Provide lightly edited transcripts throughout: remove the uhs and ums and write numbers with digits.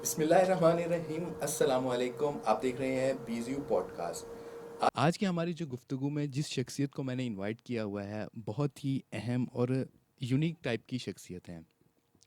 बिस्मिल्लाहिर्रहमानिर्रहीम अस्सलाम वालेकुम। आप देख रहे हैं बीज़यू पॉडकास्ट। आज की हमारी जो गुफ्तगू में जिस शख्सियत को मैंने इनवाइट किया हुआ है, बहुत ही अहम और यूनिक टाइप की शख्सियत है।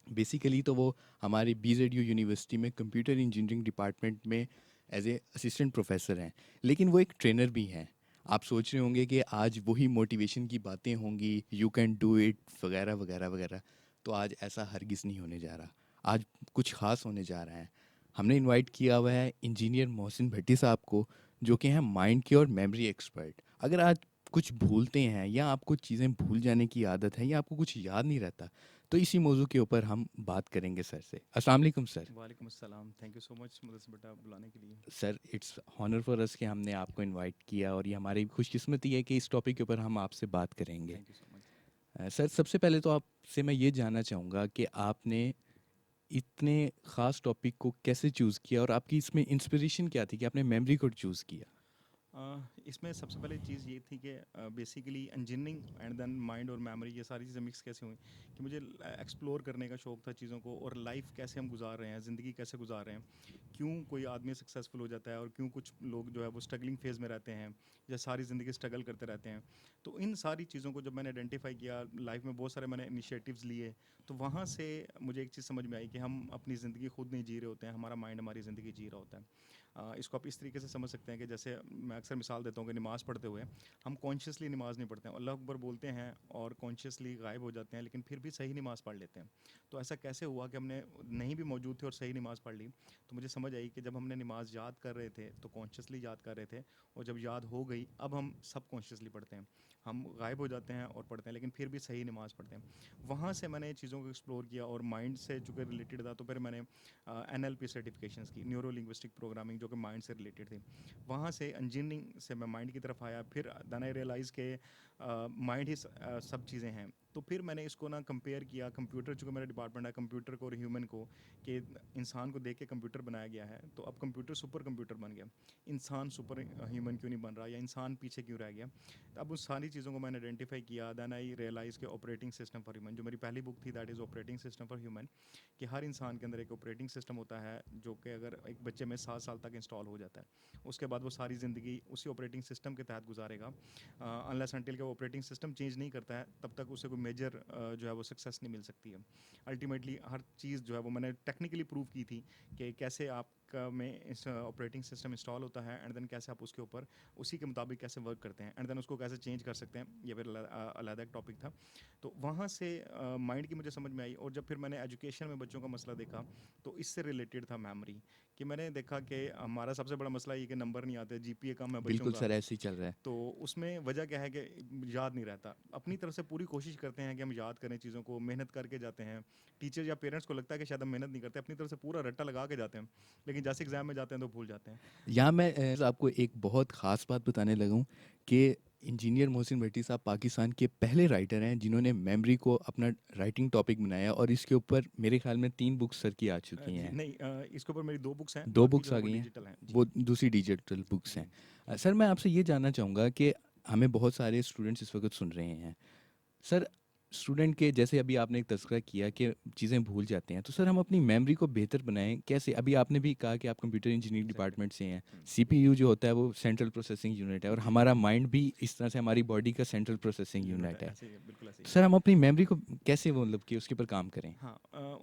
बेसिकली तो वो हमारी बीजेडयू यूनिवर्सिटी में कंप्यूटर इंजीनियरिंग डिपार्टमेंट में एज ए असिस्टेंट प्रोफेसर हैं, लेकिन वो एक ट्रेनर भी हैं। आप सोच रहे होंगे कि आज वही मोटिवेशन की बातें होंगी, यू कैन डू इट वगैरह वगैरह वगैरह। तो आज ऐसा हरगिज़ नहीं होने जा रहा। आज कुछ ख़ास होने जा रहा है। हमने इनवाइट किया हुआ है इंजीनियर मोहसिन भट्टी साहब को, जो कि हैं माइंड के और मेमोरी एक्सपर्ट। अगर आज कुछ भूलते हैं या आपको चीज़ें भूल जाने की आदत है या आपको कुछ याद नहीं रहता, तो इसी मौजू के ऊपर हम बात करेंगे सर से। अस्सलाम वालेकुम सर। वालेकुम अस्सलाम। Thank you so much Mudassir बेटा बुलाने के लिए। Sir it's honour for us कि हमने आपको इनवाइट किया और ये हमारी खुशकिस्मती है कि इस टॉपिक के ऊपर हम आपसे बात करेंगे। Thank you so much. Sir सबसे पहले तो आपसे मैं ये जानना चाहूँगा कि आपने इतने ख़ास टॉपिक को कैसे चूज़ किया और आपकी इसमें इंस्पिरेशन क्या थी कि आपने मेमोरी को चूज़ किया? इसमें सबसे पहले चीज़ ये थी कि basically engineering and then mind और मेमोरी ये सारी चीज़ें मिक्स कैसे हुई कि मुझे एक्सप्लोर करने का शौक था चीज़ों को, और लाइफ कैसे हम गुजार रहे हैं, ज़िंदगी कैसे गुजार रहे हैं, क्यों कोई आदमी सक्सेसफुल हो जाता है और क्यों कुछ लोग जो है वो स्ट्रगलिंग फेज़ में रहते हैं या सारी ज़िंदगी स्ट्रगल करते रहते हैं। तो इन सारी चीज़ों को जब मैंने आइडेंटिफाई किया, लाइफ में बहुत सारे मैंने इनिशिएटिव्स लिए, तो वहाँ से मुझे एक चीज़ समझ में आई कि हम अपनी ज़िंदगी खुद नहीं जी रहे होते हैं, हमारा माइंड हमारी ज़िंदगी जी रहा होता है। इसको आप इस तरीके से समझ सकते हैं कि जैसे मैं अक्सर मिसाल देता हूँ कि नमाज़ पढ़ते हुए हम कॉन्शियसली नमाज़ नहीं पढ़ते हैं, अल्लाह अकबर बोलते हैं और कॉन्शियसली गायब हो जाते हैं, लेकिन फिर भी सही नमाज़ पढ़ लेते हैं। तो ऐसा कैसे हुआ कि हमने नहीं भी मौजूद थे और सही नमाज़ पढ़ ली? तो मुझे समझ आई कि जब हमने नमाज़ याद कर रहे थे तो कॉन्शियसली याद कर रहे थे, और जब याद हो गई अब हम सब कॉन्शियसली पढ़ते हैं। हम गायब हो जाते हैं और पढ़ते हैं, लेकिन फिर भी सही नमाज़ पढ़ते हैं। वहाँ से मैंने चीज़ों को एक्सप्लोर किया और माइंड से चूँकि रिलेटेड था, तो फिर मैंने NLP सर्टिफिकेशंस की, न्यूरो लिंग्विस्टिक प्रोग्रामिंग, जो कि माइंड से रिलेटेड थी। वहाँ से इंजीनियरिंग से मैं माइंड की तरफ आया, फिर देन आई रियलाइज़ के माइंड ही सब चीज़ें हैं। तो फिर मैंने इसको ना कंपेयर किया, कंप्यूटर चूँकि मेरा डिपार्टमेंट है, कंप्यूटर को और ह्यूमन को, कि इंसान को देख के कंप्यूटर बनाया गया है, तो अब कंप्यूटर सुपर कंप्यूटर बन गया। इंसान सुपर ह्यूमन क्यों नहीं बन रहा, या इंसान पीछे क्यों रह गया? तो अब उस सारी चीज़ों को मैंने आइडेंटिफाई किया, देन आई रियलाइज़ के ऑपरेटिंग सिस्टम फॉर ह्यूमन, जो मेरी पहली बुक थी, that is operating system for human, कि हर इंसान के अंदर एक ऑपरेटिंग सिस्टम होता है, जो कि अगर एक बच्चे में 7 साल तक इंस्टॉल हो जाता है, उसके बाद वो सारी ज़िंदगी उसी ऑपरेटिंग सिस्टम के तहत गुजारेगा। अनलेस अनटिल के वो ऑपरेटिंग सिस्टम चेंज नहीं करता है, तब तक उसे कोई मेजर जो है वो सक्सेस नहीं मिल सकती है। अल्टीमेटली हर चीज़ जो है वो मैंने टेक्निकली प्रूव की थी कि कैसे आपका में इस ऑपरेटिंग सिस्टम इंस्टॉल होता है, एंड देन कैसे आप उसके ऊपर उसी के मुताबिक कैसे वर्क करते हैं, एंड देन उसको कैसे चेंज कर सकते हैं। ये फिर अलग एक टॉपिक था। तो वहाँ से माइंड की मुझे समझ में आई, और जब फिर मैंने एजुकेशन में बच्चों का मसला देखा, तो इससे रिलेटेड था मेमोरी, कि मैंने देखा कि हमारा सबसे बड़ा मसला ये कि नंबर नहीं आते, जीपीए कम है बच्चों बिल्कुल का। सर, ऐसे ही चल रहा है। तो उसमें वजह क्या है कि याद नहीं रहता। अपनी तरफ से पूरी कोशिश करते हैं कि हम याद करें चीज़ों को, मेहनत करके जाते हैं। टीचर या पेरेंट्स को लगता है कि शायद हम मेहनत नहीं करते, अपनी तरफ से पूरा रट्टा लगा के जाते हैं, लेकिन जैसे एग्जाम में जाते हैं तो भूल जाते हैं। यहाँ मैं आपको एक बहुत ख़ास बात बताने लगा हूँ कि इंजीनियर मोहसिन भट्टी साहब पाकिस्तान के पहले राइटर हैं जिन्होंने मेमोरी को अपना राइटिंग टॉपिक बनाया, और इसके ऊपर मेरे ख्याल में 3 बुक्स सर की आ चुकी जी हैं। नहीं, इसके ऊपर मेरी 2 बुक्स हैं, 2 बुक्स बाकी जो आ है वो गई हैं, डिजिटल हैं जी। वो दूसरी डिजिटल बुक्स जी हैं। जी। सर मैं आपसे ये जानना चाहूँगा कि हमें बहुत सारे स्टूडेंट्स इस वक्त सुन रहे हैं। सर स्टूडेंट के जैसे अभी आपने एक तज़किरा किया कि चीज़ें भूल जाते हैं, तो सर हम अपनी मेमोरी को बेहतर बनाएं कैसे? अभी आपने भी कहा कि आप कंप्यूटर इंजीनियरिंग एग्जैक्टली। डिपार्टमेंट से हैं। सीपीयू जो होता है वो सेंट्रल प्रोसेसिंग यूनिट है, और जी हमारा जी। माइंड भी इस तरह से हमारी बॉडी का सेंट्रल प्रोसेसिंग यूनिट है, यूनिट है। ऐसे ही है, बिल्कुल ऐसे ही तो है। सर हम अपनी मेमोरी को कैसे वो मतलब कि उसके ऊपर काम करें? हाँ,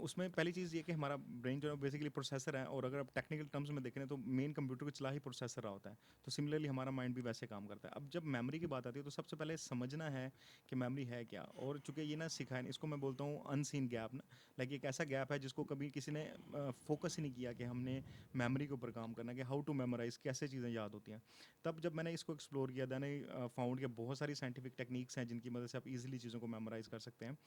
उसमें पहली चीज़ ये कि हमारा ब्रेन जो है बेसिकली प्रोसेसर है, और अगर आप टेक्निकल टर्म्स में देखें तो मेन कंप्यूटर को चला ही प्रोसेसर रहा होता है। तो सिमिलरली हमारा माइंड भी वैसे काम करता है। अब जब मेमोरी की बात आती है तो सबसे पहले समझना है कि मेमोरी है क्या, और चूंकि ये ना सिखाया नहीं, इसको मैं बोलता हूँ अनसीन गैप ना। लाइक एक ऐसा गैप है जिसको कभी किसी ने फोकस ही नहीं किया कि हमने मेमोरी के ऊपर काम करना है, कि हाउ टू मेमोराइज, कैसे चीज़ें याद होती हैं। तब जब मैंने इसको एक्सप्लोर किया, देन आई फाउंड कि बहुत सारी साइंटिफिक टेक्निक्स हैं जिनकी मदद से आप इजीली चीज़ों को मेमोराइज कर सकते हैं।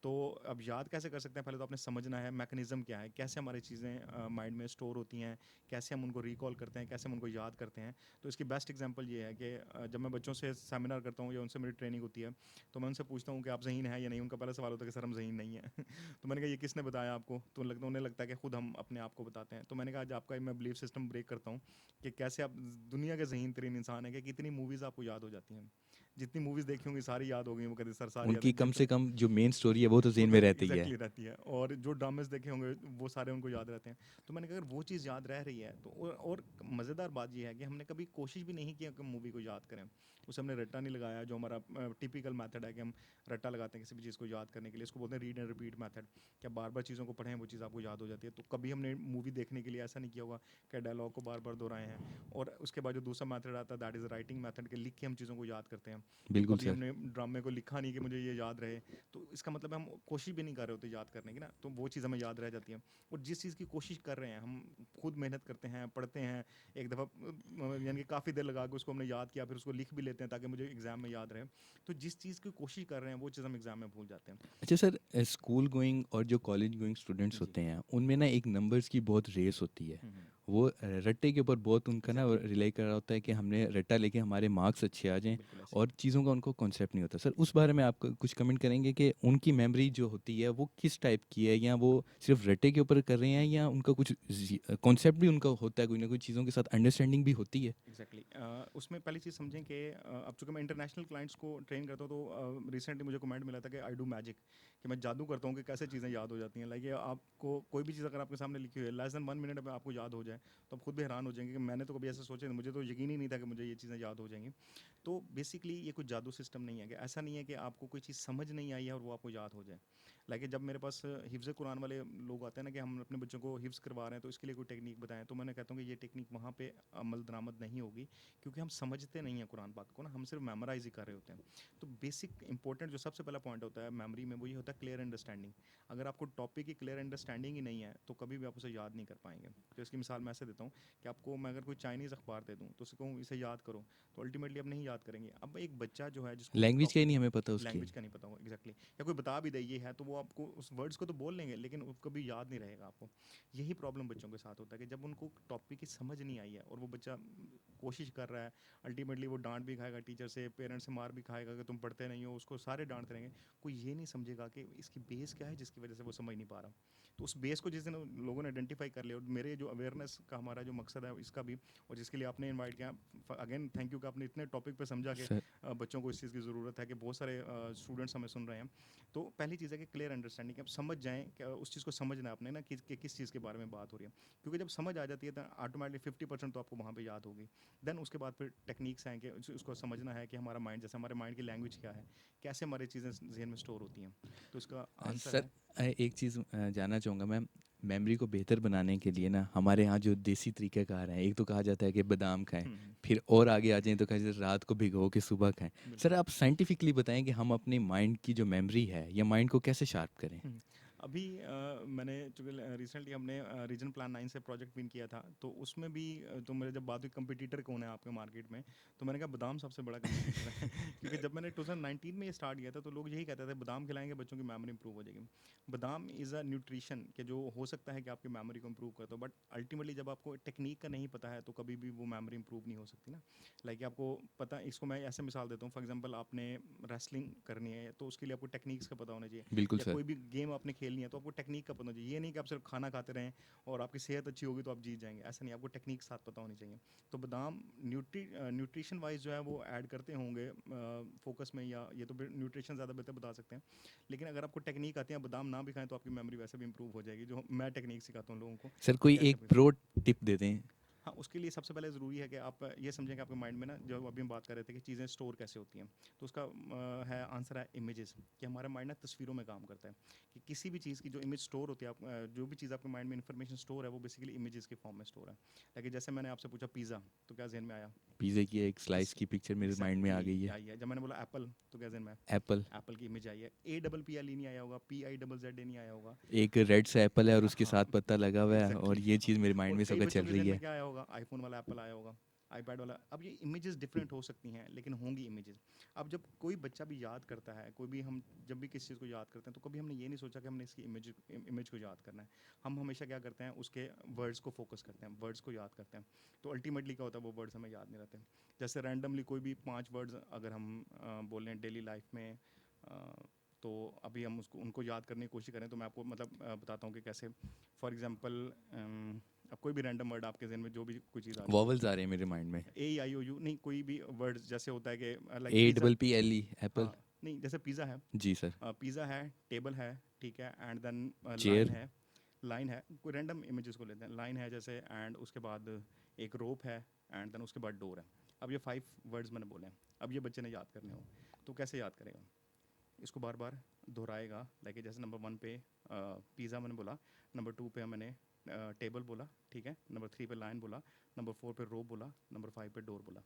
तो अब याद कैसे कर सकते हैं, पहले तो आपने समझना है मैकेनिज़्म क्या है, कैसे हमारी चीज़ें माइंड में स्टोर होती हैं, कैसे हम उनको रिकॉल करते हैं, कैसे हम उनको याद करते हैं। तो इसकी बेस्ट एग्जांपल ये है कि जब मैं बच्चों से सेमिनार करता हूँ या उनसे मेरी ट्रेनिंग होती है, तो मैं उनसे पूछता हूँ कि आप ज़हीन हैं या नहीं। उनका पहला सवाल होता है कि सर हम ज़हीन नहीं है। तो मैंने कहा ये किसने बताया आपको? तो उन्हें लगता है कि खुद हम अपने आप को बताते हैं। तो मैंने कहा आज आपका मैं बिलीफ सिस्टम ब्रेक करता हूँ कि कैसे आप दुनिया के ज़हीन तरीन इंसान है कि कितनी मूवीज़ आपको याद हो जाती हैं। जितनी मूवीज़ देखी होंगी सारी याद हो गई, वो कहते सर सारी याद उनकी है। कम जिनको से कम जो मेन स्टोरी है वो तो वो ज़हन तो में रहती ही है। एग्जैक्टली रहती है, और जो ड्रामेस देखे होंगे वो सारे उनको याद रहते हैं। तो मैंने कहा अगर वो चीज़ याद रह रही है तो और मज़ेदार बात ये है कि हमने कभी कोशिश भी नहीं की कि मूवी को याद करें। उसे हमने रट्टा नहीं लगाया, जो हमारा टिपिकल मेथड है कि हम रट्टा लगाते हैं किसी भी चीज़ को याद करने के लिए। इसको बोलते हैं रीड एंड रिपीट मेथड, क्या बार बार चीज़ों को पढ़ें वो चीज़ आपको याद हो जाती है। तो कभी हमने मूवी देखने के लिए ऐसा नहीं किया होगा कि डायलॉग को बार बार दोहराए हैं। और उसके बाद जो दूसरा मेथड आता है दैट इज़ राइटिंग मेथड, के लिख के हम चीज़ों को याद करते हैं। तो बिल्कुल कभी सर। हमने ड्रामे को लिखा नहीं कि मुझे ये याद रहे, तो इसका मतलब हम कोशिश भी नहीं कर रहे होते याद करने की ना, तो वो चीज़ हमें याद रह जाती है। और जिस चीज़ की कोशिश कर रहे हैं हम खुद मेहनत करते हैं, पढ़ते हैं एक दफ़ा, यानी कि काफ़ी देर लगा के उसको हमने याद किया, फिर उसको लिख भी लेते हैं ताकि मुझे एग्ज़ाम में याद रहे। तो जिस चीज़ की कोशिश कर रहे हैं वो चीज़ हम एग्ज़ाम में भूल जाते हैं। अच्छा सर, स्कूल गोइंग और जो कॉलेज गोइंग स्टूडेंट्स जी। होते हैं उनमें ना एक नंबर्स की बहुत रेस होती है। हम्म। वो रट्टे के ऊपर बहुत उनका ना एग्जैक्टली। रिलाई कर रहा होता है कि हमने रट्टा लेके हमारे मार्क्स अच्छे आ जाएं, बिल्कुल ऐसे ही। और चीज़ों का उनको कॉन्सेप्ट नहीं होता। सर उस बारे में आप कुछ कमेंट करेंगे कि उनकी मेमोरी जो होती है वो किस टाइप की है, या वो सिर्फ रट्टे के ऊपर कर रहे हैं, या उनका कुछ कॉन्सेप्ट भी उनका होता है, कोई ना कोई चीज़ों के साथ अंडरस्टैंडिंग भी होती है। एग्जैक्टली उसमें पहली चीज़ समझें कि अब चूंकि मैं इंटरनेशनल क्लाइंट्स को ट्रेन करता हूँ, तो रिसेंटली मुझे कमेंट मिला था कि आई डू मैजिक, कि मैं जादू करता हूँ कि कैसे चीज़ें याद हो जाती हैं। लाइक आपको कोई भी चीज़ अगर आपके सामने लिखी हुई है लेस देन 1 मिनट में आपको याद हो जाए, तो आप खुद भी हैरान हो जाएंगे कि मैंने तो कभी ऐसे सोचा नहीं, मुझे तो यकीन ही नहीं था कि मुझे ये चीज़ें याद हो जाएंगी। तो बेसिकली ये कोई जादू सिस्टम नहीं है, कि ऐसा नहीं है कि आपको कोई चीज़ समझ नहीं आई है और वो आपको याद हो जाए। लाइक जब मेरे पास हिफ्ज़ कुरान वाले लोग आते हैं ना कि हम अपने बच्चों को हिफ्ज़ करवा रहे हैं तो इसके लिए कोई टेक्निक बताएं, तो मैंने कहता हूँ कि ये टेक्निक वहाँ पे अमल दरामद नहीं होगी, क्योंकि हम समझते नहीं हैं कुरान पाक को ना, हम सिर्फ मेमोराइज ही कर रहे होते हैं। तो बेसिक इंपॉर्टेंट जो सबसे पहला पॉइंट होता है मेमोरी में वो ये होता है क्लियर अंडरस्टैंडिंग। अगर आपको टॉपिक की क्लियर अंडरस्टैंडिंग ही नहीं है तो कभी भी आप उसे याद नहीं कर पाएंगे। तो इसकी मिसाल मैं ऐसे देता हूँ कि आपको मैं अगर कोई चाइनीज़ अखबार दे दूँ तो उसे कहूँ इसे याद करो, तो अल्टीमेटली आप नहीं याद करेंगे। अब एक बच्चा जो है जिसको लैंग्वेज का ही नहीं हमें पता उसकी। लैंग्वेज का नहीं पता होगा एग्जैक्टली, या कोई बता भी दे ये है, तो वो आपको उस वर्ड्स को तो बोल लेंगे लेकिन वो कभी याद नहीं रहेगा आपको। यही प्रॉब्लम बच्चों के साथ होता है कि जब उनको टॉपिक की समझ नहीं आई है और वो बच्चा कोशिश कर रहा है, अल्टीमेटली वो डांट भी खाएगा टीचर से, पेरेंट्स से मार भी खाएगा कि तुम पढ़ते नहीं हो, उसको सारे डांटते रहेंगे। कोई ये नहीं समझेगा कि इसकी बेस क्या है जिसकी वजह से वो समझ नहीं पा रहा। तो उस बेस को जिस दिन लोगों ने आइडेंटिफाई कर लिया, और मेरे जो अवेयरनेस का हमारा जो मकसद है इसका भी, और जिसके लिए आपने इनवाइट किया, अगेन थैंक यू कि आपने इतने टॉपिक पे समझा कि सर बच्चों को इस चीज़ की ज़रूरत है, कि बहुत सारे स्टूडेंट्स हमें सुन रहे हैं। तो पहली चीज़ है कि क्लियर अंडरस्टैंडिंग, कि आप समझ जाएं कि उस चीज़ को समझना है आपने ना कि किस चीज़ के बारे में बात हो रही है। क्योंकि जब समझ आ जाती है तो ऑटोमेटिकली 50% तो आपको वहाँ पे याद होगी। देन उसके बाद फिर टेक्निक्स हैं कि उसको समझना है कि हमारा माइंड, जैसे हमारे माइंड की लैंग्वेज क्या है, कैसे हमारी चीज़ें जहन में स्टोर होती हैं। तो इसका आंसर सर है। एक चीज़ जानना चाहूँगा मैं। मेमोरी को बेहतर बनाने के जी। लिए ना हमारे यहाँ जो देसी तरीक़ाकार हैं, एक तो कहा जाता है कि बादाम खाएं, हम्म। फिर और आगे आ जाएं तो कहा जाता है रात को भिगो के सुबह खाएं। सर बिल्कुल। आप साइंटिफिकली बताएं कि हम अपने माइंड की जो मेमोरी है या माइंड को कैसे शार्प करें। हम्म। अभी मैंने चूँकि रिसेंटली हमने रीजन प्लान 9 से प्रोजेक्ट विन किया था, तो उसमें भी तो मेरे जब बात हुई कंपटीटर कौन है आपके मार्केट में, तो मैंने कहा बादाम सबसे बड़ा कंपटीटर है। क्योंकि जब मैंने 2019 में ये स्टार्ट किया था तो लोग यही कहते थे बादाम खिलाएंगे बच्चों की मेमोरी इंप्रूव हो जाएगी। बादाम इज़ अ न्यूट्रिशन के जो हो सकता है कि आपकी मेमोरी को इंप्रूव कर दो, बट अल्टीमेटली जब आपको टेक्निक का नहीं पता है तो कभी भी वो मेमोरी इंप्रूव नहीं हो सकती ना। लाइक आपको पता, इसको मैं ऐसे मिसाल देता हूँ, फॉर एग्जाम्पल आपने रेसलिंग करनी है तो उसके लिए आपको टेक्निक्स का पता होना चाहिए, बिल्कुल या सर। कोई भी गेम आपने खेलनी है तो आपको टेक्निक का पता होना चाहिए। ये नहीं कि आप सिर्फ खाना खाते रहें और आपकी सेहत अच्छी होगी तो आप जीत जाएंगे, ऐसा नहीं, आपको टेक्निक साथ पता होनी चाहिए। तो बादाम न्यूट्रिशन वाइज जो है वो ऐड करते होंगे फोकस में, या ये तो न्यूट्रिशन ज़्यादा बेहतर बता सकते हैं। लेकिन अगर आपको टेक्निक आती है, बादाम ना भी खाएं तो आपकी मेमोरी वैसे भी इंप्रूव हो जाएगी, जो मैं टेक्निक सिखाता हूँ लोगों को सर कि कोई कैसे एक आप। प्रो टिप दे दें। हाँ, उसके लिए सबसे पहले ज़रूरी है कि आप ये समझें कि आपके माइंड में ना, जो अभी हम बात कर रहे थे कि चीज़ें स्टोर कैसे होती हैं, तो उसका है आंसर है इमेजेस, कि हमारा माइंड ना तस्वीरों में काम करता है। कि किसी भी चीज़ की जो इमेज स्टोर होती है, आप जो भी चीज़ आपके माइंड में इंफॉर्मेशन स्टोर है वो बेसिकली इमेजेस के फॉर्म में स्टोर है। लेकिन जैसे मैंने आपसे पूछा पिज़्ज़ा, तो क्या जहन में आया? पिज़्ज़ा की एक स्लाइस की पिक्चर मेरे माइंड में आ गई एग्जैक्टली है। आई है। जब मैंने बोला एप्पल, तो क्या जहन में आया? एप्पल। एप्पल की इमेज आई है। APPL नहीं आया होगा, PIZZ नहीं आया होगा। एक रेड सा एप्पल है और उसके साथ हाँ, पत्ता लगा हुआ है, और एग्जैक्टली ये हाँ। चीज़ मेरे माइंड और में इस कई वक्त बच्चों चल के रही जहन में है। क्या आया होगा? आईफोन वाला एप्पल आया होगा, आईपैड वाला। अब ये इमेजेस डिफरेंट हो सकती हैं लेकिन होंगी इमेजेस। अब जब कोई बच्चा भी याद करता है, कोई भी हम जब भी किसी चीज़ को याद करते हैं तो कभी हमने ये नहीं सोचा कि हमने इसकी इमेज को याद करना है। हम हमेशा क्या करते हैं, उसके वर्ड्स को फोकस करते हैं, वर्ड्स को याद करते हैं। तो अल्टीमेटली क्या होता है, वो वर्ड्स हमें याद नहीं रहते। जैसे रैंडमली कोई भी 5 वर्ड्स अगर हम बोलें डेली लाइफ में, तो अभी हम उसको उनको याद करने की कोशिश करें, तो मैं आपको मतलब बताता हूँ कि कैसे। फॉर एग्जांपल अब कोई भी रैंडम वर्ड आपके जहन में जो भी कोई चीज़ आ रही हो, वॉवल्स आ रहे हैं मेरे माइंड में। ए आई ओ यू, नहीं कोई भी वर्ड जैसे होता है कि like a pizza. Double P L E Apple. हाँ, नहीं जैसे पिज़्ज़ा है, जी सर। पिज़्ज़ा है, टेबल है, ठीक है, एंड देन लाइन चेयर। है। लाइन है, कोई रैंडम इमेजेस को लेते हैं, लाइन है जैसे, एंड उसके बाद एक रोप है, एंड देन उसके बाद डोर है। अब ये 5 वर्ड्स मैंने बोले हैं। अब ये बच्चे ने याद करने हो तो कैसे याद करेगा? इसको बार बार दोहराएगा, लाइक जैसे नंबर 1 पे पिज़्ज़ा मैंने बोला, नंबर 2 पे मैंने टेबल बोला, ठीक है, नंबर 3 पे लाइन बोला, नंबर 4 पे रोप बोला, नंबर 5 पे डोर बोला।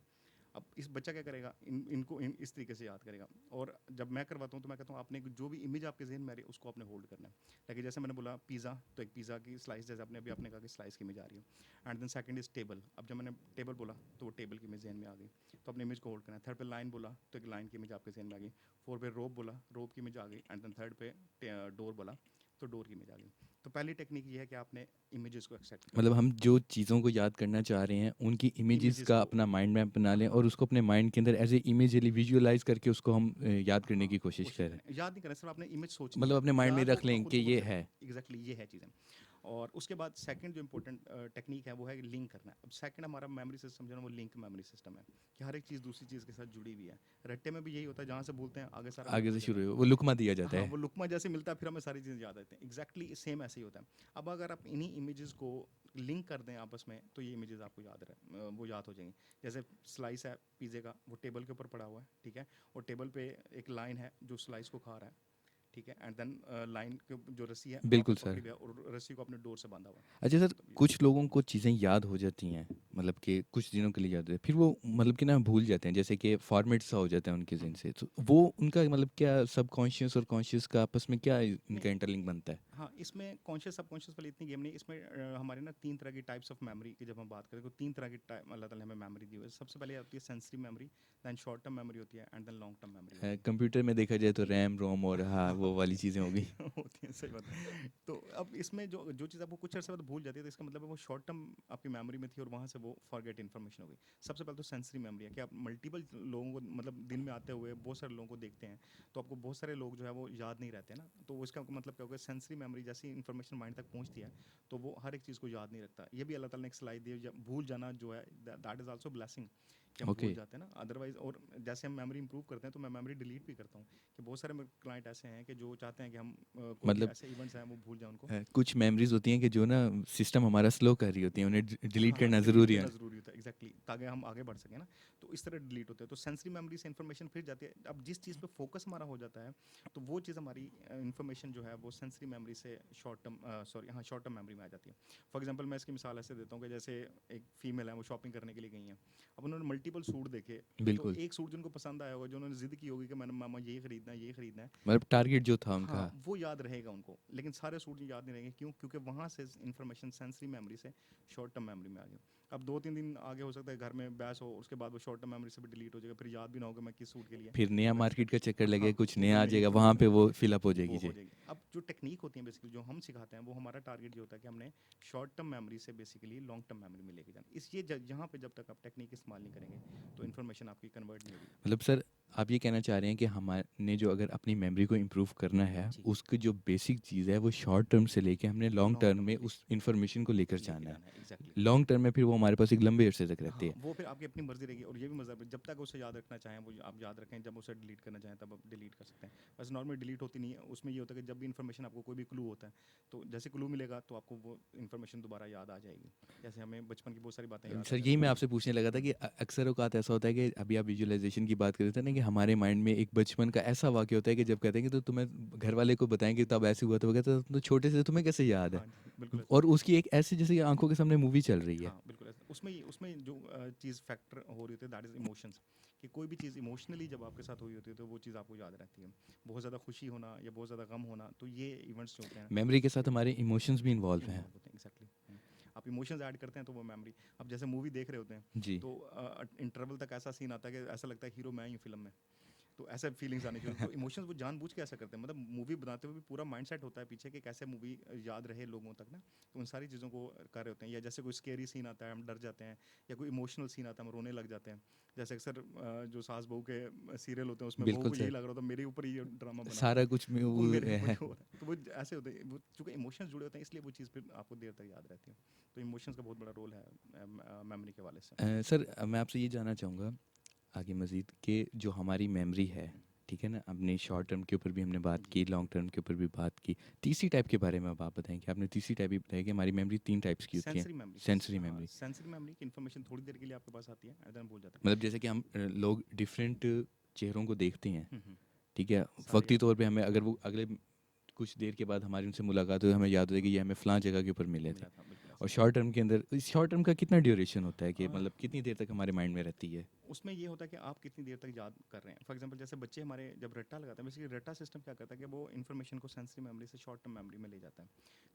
अब इस बच्चा क्या करेगा, इनको इस तरीके से याद करेगा। और जब मैं करवाता हूँ तो मैं कहता हूँ आपने जो भी इमेज आपके जहन में आ रही है उसको आपने होल्ड करना है। लेकिन जैसे मैंने बोला पिज़्ज़ा, तो एक पिज़्ज़ा की स्लाइस, जैसे आपने अभी आपने कहा कि स्लाइस की इमेज आ रही है। And then second is table. अब जब मैंने टेबल बोला तो वो टेबल की इमेज जहन में आ गई, तो अपने इमेज को होल्ड करना है। थर्ड पे लाइन बोला तो एक लाइन की इमेज आपके जहन में आ गई। 4 पे रोप बोला, रोप की इमेज आ गई। एंड देन थर्ड पे डोर बोला तो डोर की इमेज आ गई। तो पहली टेक्निक ये है कि आपने इमेजेस को एक्सेप्ट करना मतलब है। हम जो चीज़ों को याद करना चाह रहे हैं उनकी इमेजेस इमेजेस का को, अपना माइंड मैप बना लें हाँ, और उसको अपने माइंड के अंदर एज ए इमेजली विजुअलाइज करके उसको हम याद करने हाँ, की कोशिश कोशिश करें। करें याद नहीं करना, सिर्फ आपने इमेज सोचनी मतलब है, अपने माइंड में याद वो रख लें खुद कि ब खुद ये करेगा। है। एग्जैक्टली ये है चीज़ें। और उसके बाद सेकंड जो इंपॉर्टेंट टेक्निक है वो है लिंक करना। अब सेकंड हमारा मेमोरी सिस्टम जो है ना, वो लिंक मेमोरी सिस्टम है, कि हर एक चीज़ दूसरी चीज़ के साथ जुड़ी हुई है। रट्टे में भी यही होता है, जहाँ से बोलते हैं आगे सारा कुछ आगे से भूल जाते शुरू हैं। हो वो लुकमा दिया जाता हाँ, है। वो लुकमा जैसे मिलता है, फिर हमें सारी चीज़ें याद आती हैं। एग्जैक्टली सेम ऐसे ही होता है। अब अगर आप इन्हीं इमेजेस को लिंक कर दें आपस में, तो ये इमेजेस आपको वो याद हो जाएंगी। जैसे स्लाइस है पिज़्ज़े का, वो टेबल के ऊपर पड़ा हुआ है, ठीक है, और टेबल पे एक लाइन है जो स्लाइस को खा रहा है, ठीक है, एंड देन लाइन के जो रस्सी है वो बिल्कुल आपने सर। पकड़ी हुई है, और रस्सी को अपने डोर से बांधा हुआ है। अच्छा सर, तो ये कुछ लोगों को चीज़ें याद हो जाती हैं, मतलब कि कुछ दिनों के लिए याद होती है, फिर वो मतलब कि ना भूल जाते हैं, जैसे कि फॉर्मेट सा हो जाता है उनके ज़हन हम्म, से, तो वो उनका मतलब क्या सबकॉन्शियस और कॉन्शियस का आपस में क्या नहीं, इनका इंटरलिंक बनता है? हाँ, इसमें कॉन्शियस सबकॉन्शियस वाली इतनी गेम नहीं। इसमें हमारे ना 3 तरह की टाइप्स ऑफ मेमोरी की जब हम बात करें, तो 3 तरह की टाइप अल्लाह ताला ने हमें मेमोरी दी हुई है। सबसे पहले आती है sensory memory, then short term memory होती है, and then long term memory होती है। कंप्यूटर में देखा जाए तो रैम रोम और हाँ हाँ, वो वाली चीज़ें हो गई। होती है, सही बात है। तो अब इसमें जो जो चीज़ आपको कुछ अर्से बाद भूल जाती है, तो इसका मतलब है वो शॉर्ट टर्म आपकी मेमोरी में थी और वहाँ से वो फॉरगेट इन्फॉर्मेशन हो गई। सबसे पहले तो सेंसरी मेमोरी है कि आप मल्टीपल लोगों को, मतलब दिन में आते हुए बहुत सारे लोगों को देखते हैं, तो आपको बहुत सारे लोग जो है वो याद नहीं रहते हैं ना, तो वो इसका मतलब क्या होगा, सेंसरी मेमोरी जैसी इन्फॉर्मेशन माइंड तक पहुँचती है तो वो हर एक चीज़ को याद नहीं रखता। ये भी अल्लाह ताला ने एक सलाह दी है, भूल जाना जो है दैट इज़ आल्सो ब्लेसिंग, कि हम भूल ओके। जाते हैं ना अदरवाइज। और जैसे हम मेमोरी इंप्रूव करते हैं तो मैं मेमोरी डिलीट भी करता हूँ, कि बहुत सारे क्लाइंट ऐसे हैं कि जो चाहते हैं कि हम कोई भी मतलब ऐसे इवेंट्स हैं वो भूल जाएं उनको। कुछ मेमोरीज होती हैं कि जो ना सिस्टम हमारा स्लो कर रही होती हैं, उन्हें डिलीट हाँ, करना डिलीट ज़रूरी करना है। ज़रूरी होता है, एग्जैक्टली, ताकि हम आगे बढ़ सकें ना। तो इस तरह डिलीट होते हैं, तो सेंसरी मेमोरी से इन्फॉर्मेशन फिर जाती है। अब जिस चीज़ पे फोकस हमारा हो जाता है, तो वो चीज़ हमारी इन्फॉर्मेशन जो है वो सेंसरी मेमोरी से short term short term memory में आ जाती है। फॉर एग्जाम्पल मैं इसकी मिसाल ऐसे देता हूँ कि जैसे एक फीमेल है, वो शॉपिंग करने के लिए गई हैं। अब उन्होंने मल्टीपल सूट देखे, तो बिल्कुल। एक सूट जिनको पसंद आया होगा, जो उन्होंने जिद की होगी कि मैंने मामा ये खरीदना है, ये खरीदना है, मतलब तो टारगेट जो था हाँ, उनका। वो याद रहेगा उनको। लेकिन सारे सूट याद नहीं रहेंगे, क्यों? क्योंकि वहाँ से इन्फॉर्मेशन सेंसरी मेमोरी से शॉर्ट टर्म मेमोरी में आ गई। अब 2-3 दिन आगे हो सकता है घर में बहस हो, उसके बाद वो शॉर्ट टर्म मेमोरी से भी डिलीट हो जाएगा, फिर याद भी ना होगा मैं किस सूट के लिए फिर नया मैंने मार्केट का चक्कर हाँ, लगे, कुछ वो फिर नया आ नई जाएगा, वहाँ इन्फॉर्मेशन पे आ वो जाएगी, फिलअप हो वो जाएगी हो जी। जाएगी। अब जो टेक्निक होती है बेसिकली, जो हम सिखाते हैं, वो हमारा टारगेट ये होता है कि हमने शॉर्ट टर्म मेमोरी से बेसिकली लॉन्ग टर्म मेमोरी में लेके जाना। इस ये यहाँ पे जब तक आप टेक्निक इस्तेमाल नहीं करेंगे तो इन्फॉर्मेशन आपकी कन्वर्ट नहीं होगी। मतलब सर, आप ये कहना चाह रहे हैं कि हमारे जो अगर अपनी मेमोरी को इम्प्रूव करना है, जी, उसकी जो बेसिक चीज़ है वो शॉर्ट टर्म से लेके हमने लॉन्ग लॉन्ग टर्म टर्म में में उस इन्फॉर्मेशन को लेकर लेके जाना है। जाना है, एग्जैक्टली। लॉन्ग टर्म में फिर वो हमारे पास एक लंबे अरसे तक रहती हाँ, है। वो फिर आपकी अपनी मर्जी रहेगी। और ये भी मज़ा, जब तक उसे याद रखना चाहें वो आप याद रखें, जब उसे डिलीट करना चाहें तब आप डिलीट कर सकते हैं। बस नॉर्मल डिलीट होती नहीं है, उसमें ये होता है कि जब भी इन्फॉर्मेशन आपको कोई भी क्लू होता है, तो जैसे क्लू मिलेगा तो आपको वो इन्फॉर्मेशन दोबारा याद आ जाएगी। जैसे हमें बचपन की बहुत सारी बातें याद आ सर यही जाती मैं हैं। आपसे पूछने लगा था कि हम्म, अक्सर औकात ऐसा होता है कि अभी आप विजुअलाइजेशन की बात कर रहे थे ना, कि हमारे माइंड में एक बचपन का ऐसा वाक़या होता है कि जब कहते हैं कि तो तुम्हें घर वाले को बताएंगे तब ऐसे हुआ, तो वो कहता है तो छोटे से तुम्हें कैसे याद है। हाँ जी, बिल्कुल ऐसा। और उसकी एक ऐसी जैसे कि आंखों के सामने मूवी चल रही है। हाँ, बिल्कुल ऐसा। उसमें जो चीज़ फैक्टर हो रही होती है, दैट इज़ इमोशंस। कि कोई भी चीज़ इमोशनली जब आपके साथ हुई होती है तो वो चीज़ आपको याद रहती है। बहुत ज़्यादा खुशी होना या बहुत ज़्यादा गम होना, तो ये इवेंट्स जो होते हैं मेमोरी के साथ ये हमारे इमोशंस भी इन्वॉल्व हैं। इन्वॉल्व होते हैं, एग्जैक्टली। आप इमोशंस ऐड करते हैं तो वो मेमोरी। अब जैसे मूवी देख रहे होते हैं, जी। तो इंटरवल तक ऐसा सीन आता है कि ऐसा लगता है हीरो मैं ही हूँ फिल्म में। तो ऐसे फीलिंग्स आने शुरू, तो इमोशंस वो जानबूझ के ऐसा करते हैं, मतलब मूवी बनाते हुए भी पूरा माइंडसेट होता है पीछे कि कैसे मूवी याद रहे लोगों तक ना, तो उन सारी चीज़ों को कर रहे होते हैं। या जैसे कोई स्केरी सीन आता है हम डर जाते हैं, या कोई इमोशनल सीन आता है हम रोने लग जाते हैं। जैसे अक्सर जो सास बहू के सीरियल होते हैं उसमें बहू बिल्कुल को यही सर, लग रहा होता है मेरे ऊपर ही ये ड्रामा बना हुआ सारा है, कुछ में वो वो मेरे ऊपर है। क्यों हो रहा है, तो वो ऐसे होते हैं, वो चूंकि इमोशंस जुड़े होते हैं इसलिए वो चीज़ फिर आपको देर तक याद रहती है। तो इमोशंस का बहुत बड़ा रोल है मेमोरी के वाले से। सर मैं आपसे ये जानना चाहूँगा आगे मज़ीद कि जो हमारी मेमोरी है, ठीक है ना, अपने शॉर्ट टर्म के ऊपर भी हमने बात जी की, लॉन्ग टर्म के ऊपर भी बात की, तीसरी टाइप के बारे में अब आप बताएं कि आपने तीसरी टाइप भी बताया कि हमारी मेमोरी 3 टाइप्स की होती है। सेंसरी मेमोरी, सेंसरी हाँ मेमोरी, सेंसरी मेमोरी की इन्फॉर्मेशन थोड़ी देर के लिए आपके पास आती है एंड देन भूल जाता मतलब जैसे कि हम लोग डिफरेंट चेहरों को देखते हैं, है। ठीक है, सारे वक्ती याद तौर रहते पे हमें अगर वो अगले कुछ देर के बाद हमारी उनसे मुलाकात हुई, हमें याद होता है कि ये हमें फ़लाँ जगह के ऊपर हैं, मिले थे। मिला था बिल्कुल और ऐसा ही शॉर्ट टर्म के अंदर, इस शॉर्ट टर्म का कितना ड्यूरेशन होता है कि है। मतलब कितनी देर तक हमारे माइंड में रहती है? उसमें ये होता है कि आप कितनी देर तक याद कर रहे हैं। फॉर एग्जांपल जैसे बच्चे हमारे जब रट्टा लगाते हैं, बेसिकली रट्टा सिस्टम क्या करता है कि वो इन्फॉर्मेशन को सेंसरी मेमोरी से शॉर्ट टर्म मेमोरी में ले जाता है।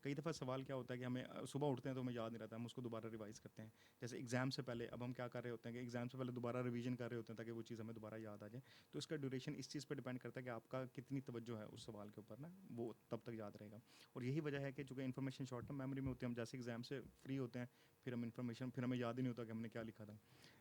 कई दफ़ा सवाल क्या होता है कि हमें सुबह उठते हैं तो हमें याद नहीं रहता, हम उसको दोबारा रिवाइज करते हैं। जैसे एग्जाम से पहले अब हम क्या कर रहे होते हैं कि एग्जाम से पहले दोबारा रिवीजन कर रहे होते हैं ताकि वो चीज़ हमें दोबारा याद आ जाए। तो इसका ड्यूरेशन इस चीज़ पर डिपेंड करता है कि आपका कितनी तवज्जो है उस सवाल के ऊपर ना, वो तब तक याद रहेगा। और यही वजह है कि चूँकि इन्फॉर्मेशन शॉर्ट टर्म मेमोरी में होती है, हम जैसे एग्जाम से फ्री होते हैं फिर हम इन्फॉर्मेशन, फिर हमें याद ही नहीं होता कि हमने क्या लिखा था।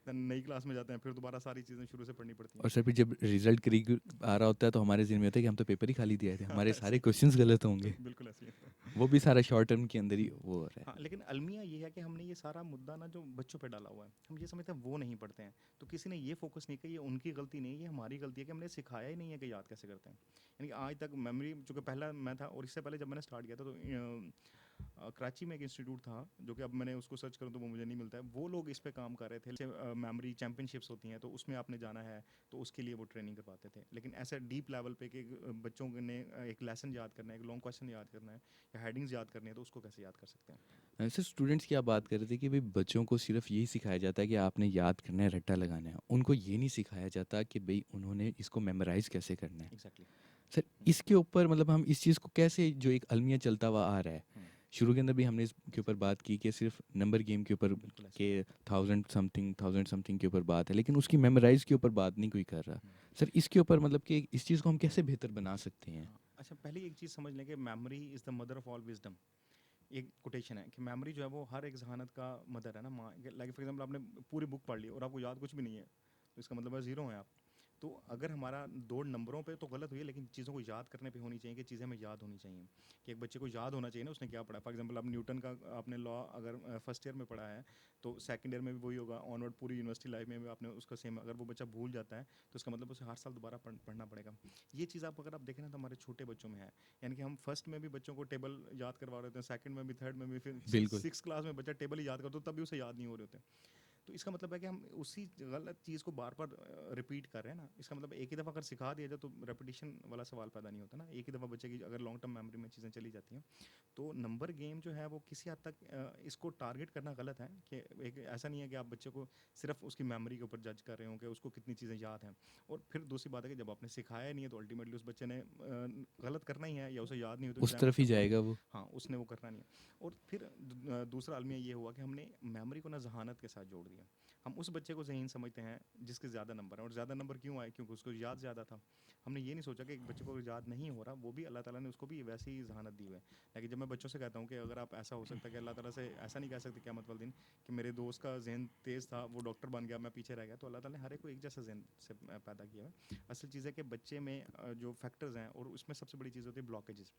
देन नई क्लास में जाते हैं फिर दोबारा सारी चीज़ें शुरू से पढ़नी पड़ती हैं। और सर फिर जब रिजल्ट करीब आ रहा होता है तो हमारे ज़हन में होता है कि हम तो पेपर ही खाली दिए थे, हमारे ऐसे सारे ही क्वेश्चंस गलत होंगे। बिल्कुल ऐसे ही है। वो भी सारा शॉर्ट टर्म के अंदर ही वो हो रहा हाँ, है। लेकिन अलमिया ये है कि हमने ये सारा मुद्दा ना जो बच्चों पे डाला हुआ है, हम ये समझते हैं वो नहीं पढ़ते हैं। तो किसी ने ये फोकस नहीं किया, ये उनकी गलती नहीं है, ये हमारी गलती है कि हमने सिखाया ही नहीं है कि याद कैसे करते हैं। यानी कि आज तक मेमोरी, चूँकि पहला मैं था और इससे पहले जब मैंने स्टार्ट किया था तो कराची में एक इंस्टीट्यूट था जो कि अब मैंने उसको सर्च करूँ तो वो मुझे नहीं मिलता है। वो लोग इस पे काम कर रहे थे। मेमोरी चैंपियनशिप्स होती हैं तो उसमें आपने जाना है, तो उसके लिए वो ट्रेनिंग करवाते थे। लेकिन ऐसे डीप लेवल पे कि बच्चों ने एक लेसन याद करना है, एक लॉन्ग क्वेश्चन याद करना है या हेडिंग्स याद करनी है, तो उसको कैसे याद कर सकते हैं? सर स्टूडेंट्स की आप बात कर रहे थे कि भाई बच्चों को सिर्फ यही सिखाया जाता है कि आपने याद करना है, रट्टा लगाना है, उनको ये नहीं सिखाया जाता कि भाई उन्होंने इसको मेमोराइज कैसे करना है। एग्जैक्टली। सर इसके ऊपर मतलब हम इस चीज़ को कैसे, जो एक अलमिया चलता हुआ आ रहा है, शुरू के अंदर भी हमने इसके ऊपर बात की कि सिर्फ नंबर गेम के ऊपर, बिल्कुल ऐसे के ही है। थाउजेंड समथिंग के ऊपर बात है, लेकिन उसकी मेमोराइज के ऊपर बात नहीं कोई कर रहा। हम्म। सर इसके ऊपर मतलब कि इस चीज़ को हम कैसे बेहतर बना सकते हैं? हाँ, अच्छा पहले एक चीज़ समझ लें कि memory is the mother of all wisdom. एक कोटेशन है कि मेमोरी जो है वो हर एक जहानत का मदर है ना, माँ। लाइक फॉर एग्जांपल आपने पूरी बुक पढ़ ली और आपको याद कुछ भी नहीं है, तो इसका मतलब है ज़ीरो है आप। तो अगर हमारा दौड़ नंबरों पे तो गलत हुई है, लेकिन चीज़ों को याद करने पे होनी चाहिए कि चीज़ें हमें याद होनी चाहिए। कि एक बच्चे को याद होना चाहिए ना उसने क्या पढ़ा। फॉर एग्जांपल आप न्यूटन का आपने लॉ अगर फर्स्ट ईयर में पढ़ा है तो सेकंड ईयर में भी वही होगा, ऑनवर्ड पूरी यूनिवर्सिटी लाइफ में भी आपने उसका सेम। अगर वो बच्चा भूल जाता है तो उसका मतलब उसे हर साल दोबारा पढ़ना पड़ेगा। ये चीज़ आप अगर आप देखें ना तो हमारे छोटे बच्चों में है। यानी कि हम फर्स्ट में भी बच्चों को टेबल याद करवा रहे होते हैं, सेकंड में भी, थर्ड में भी, फिर बिल्कुल। सिक्स क्लास में बच्चा टेबल ही याद करता तो तब भी उसे याद नहीं हो रहे होते। तो इसका मतलब है कि हम उसी गलत चीज़ को बार बार रिपीट कर रहे हैं ना। इसका मतलब एक ही दफ़ा अगर सिखा दिया जाए तो रेपिटेशन वाला सवाल पैदा नहीं होता ना। एक ही दफ़ा बच्चे की अगर लॉन्ग टर्म मेमोरी में चीज़ें चली जाती हैं, तो नंबर गेम जो है वो किसी हद तक इसको टारगेट करना गलत है। कि एक ऐसा नहीं है कि आप बच्चे को सिर्फ उसकी मेमोरी के ऊपर जज कर रहे हो कि उसको कितनी चीज़ें याद हैं। और फिर दूसरी बात है कि जब आपने सिखाया नहीं है तो अल्टीमेटली उस बच्चे ने गलत करना ही है, या उसे याद नहीं हो तो उस एग्जाम में तरफ ही सब कुछ। जाएगा वो। हाँ, उसने वो करना नहीं है। और फिर दूसरा अलमिया ये हुआ कि हमने मेमोरी को ना जहानत के साथ जोड़ दिया। हम उस बच्चे को ज़हीन समझते हैं जिसके ज़्यादा नंबर हैं। और ज़्यादा नंबर क्यों आए? क्योंकि उसको याद ज़्यादा था। हमने ये नहीं सोचा कि एक बच्चे को याद नहीं हो रहा, वो भी अल्लाह ताला ने उसको भी वैसी ही जहानत दी हुई है। लेकिन जब मैं बच्चों से कहता हूँ कि अगर आप, ऐसा हो सकता है कि अल्लाह ताला से ऐसा नहीं कह सकते क़यामत वाले दिन कि मेरे दोस्त का ज़हन तेज़ था, वो डॉक्टर बन गया, मैं पीछे रह गया। तो अल्लाह ताला ने हर एक को एक जैसा ज़हन से पैदा किया है। असल चीज़ है कि बच्चे में जो फैक्टर्स हैं, और उसमें सबसे बड़ी चीज़ होती है ब्लॉकेजेस।